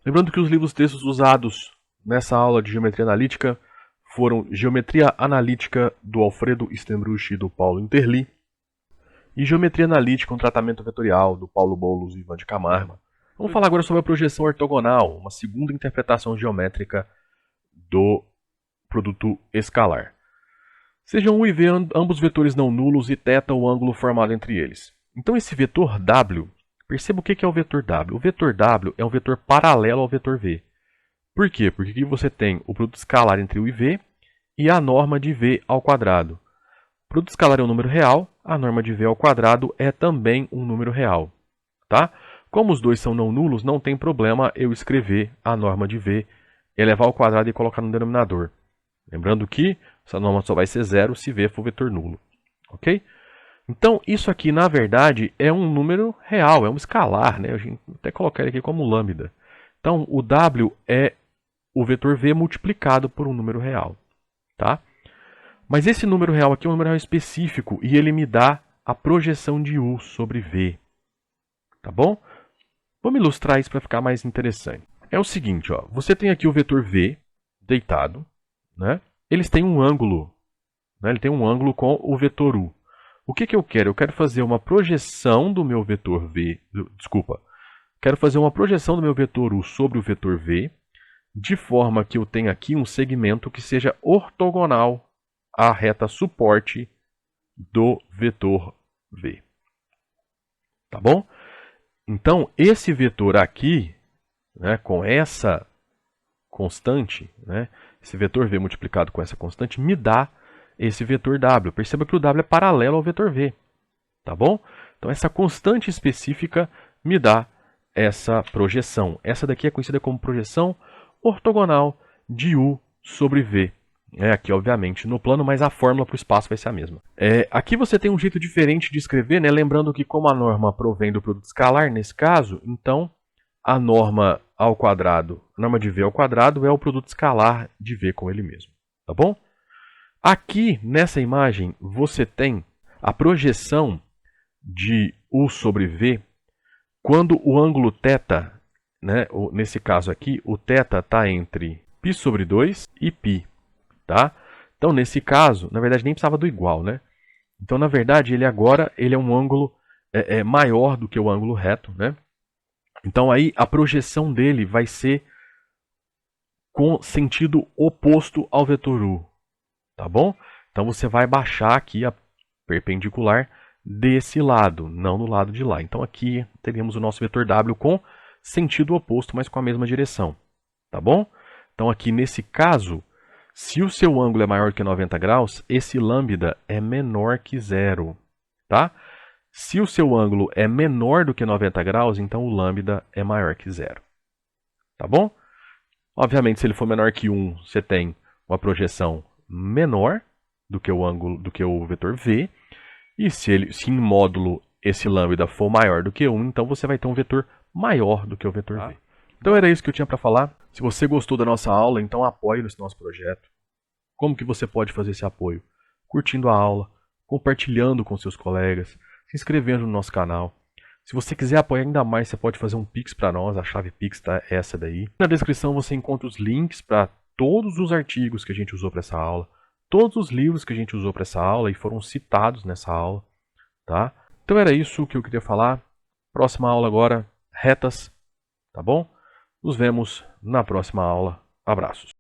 Lembrando que os livros textos usados nessa aula de Geometria Analítica foram Geometria Analítica do Alfredo Stembruch e do Paulo Interli e Geometria Analítica, um tratamento vetorial do Paulo Boulos e Ivan de Camargo. Vamos falar agora sobre a projeção ortogonal, uma segunda interpretação geométrica do produto escalar. Sejam U e V ambos vetores não nulos e θ o ângulo formado entre eles. Então esse vetor W, perceba o que é o vetor W. O vetor W é um vetor paralelo ao vetor V. Por quê? Porque aqui você tem o produto escalar entre U e V e a norma de V ao quadrado. O produto escalar é um número real, a norma de V ao quadrado é também um número real. Tá? Como os dois são não nulos, não tem problema eu escrever a norma de V, elevar ao quadrado e colocar no denominador. Lembrando que essa norma só vai ser zero se V for vetor nulo. Ok? Então, isso aqui, na verdade, é um número real, é um escalar. Né? A gente até colocar ele aqui como lambda. Então, o W é o vetor V multiplicado por um número real. Tá? Mas esse número real aqui é um número real específico e ele me dá a projeção de U sobre V. Tá bom? Vamos ilustrar isso para ficar mais interessante. É o seguinte, ó, você tem aqui o vetor V deitado, né? Eles têm um ângulo, né? Ele tem um ângulo com o vetor U. O que eu quero? Eu quero fazer uma projeção do meu vetor V, quero fazer uma projeção do meu vetor U sobre o vetor V, de forma que eu tenha aqui um segmento que seja ortogonal à reta suporte do vetor V. Tá bom? Então, esse vetor aqui, né, com essa constante, né, esse vetor V multiplicado com essa constante, me dá esse vetor W. Perceba que o W é paralelo ao vetor V. Tá bom? Então, essa constante específica me dá essa projeção. Essa daqui é conhecida como projeção ortogonal de U sobre V. Aqui, obviamente, no plano, mas a fórmula para o espaço vai ser a mesma. Aqui você tem um jeito diferente de escrever, né? Lembrando que como a norma provém do produto escalar, nesse caso, então a norma ao quadrado, a norma de V ao quadrado é o produto escalar de V com ele mesmo. Tá bom? Aqui, nessa imagem, você tem a projeção de U sobre V quando o ângulo θ, né? Nesse caso aqui, o θ está entre π sobre 2 e π. Tá? Então, nesse caso, na verdade, nem precisava do igual, né? Então, na verdade, ele é um ângulo maior do que o ângulo reto, né? Então, aí a projeção dele vai ser com sentido oposto ao vetor U. Tá bom? Então, você vai baixar aqui a perpendicular desse lado, não do lado de lá. Então, aqui teríamos o nosso vetor W com sentido oposto, mas com a mesma direção. Tá bom? Então, aqui nesse caso, se o seu ângulo é maior que 90 graus, esse lambda é menor que zero. Tá? Se o seu ângulo é menor do que 90 graus, então o lambda é maior que zero. Tá bom? Obviamente, se ele for menor que 1, você tem uma projeção menor do que o vetor V. E se em módulo esse lambda for maior do que 1, então você vai ter um vetor maior do que o vetor V. Então era isso que eu tinha para falar. Se você gostou da nossa aula, então apoie nesse nosso projeto. Como que você pode fazer esse apoio? Curtindo a aula, compartilhando com seus colegas, se inscrevendo no nosso canal. Se você quiser apoiar ainda mais, você pode fazer um Pix para nós, a chave Pix tá essa daí. Na descrição você encontra os links para todos os artigos que a gente usou para essa aula, todos os livros que a gente usou para essa aula e foram citados nessa aula. Tá? Então era isso que eu queria falar. Próxima aula agora, retas. Tá bom? Nos vemos na próxima aula. Abraços.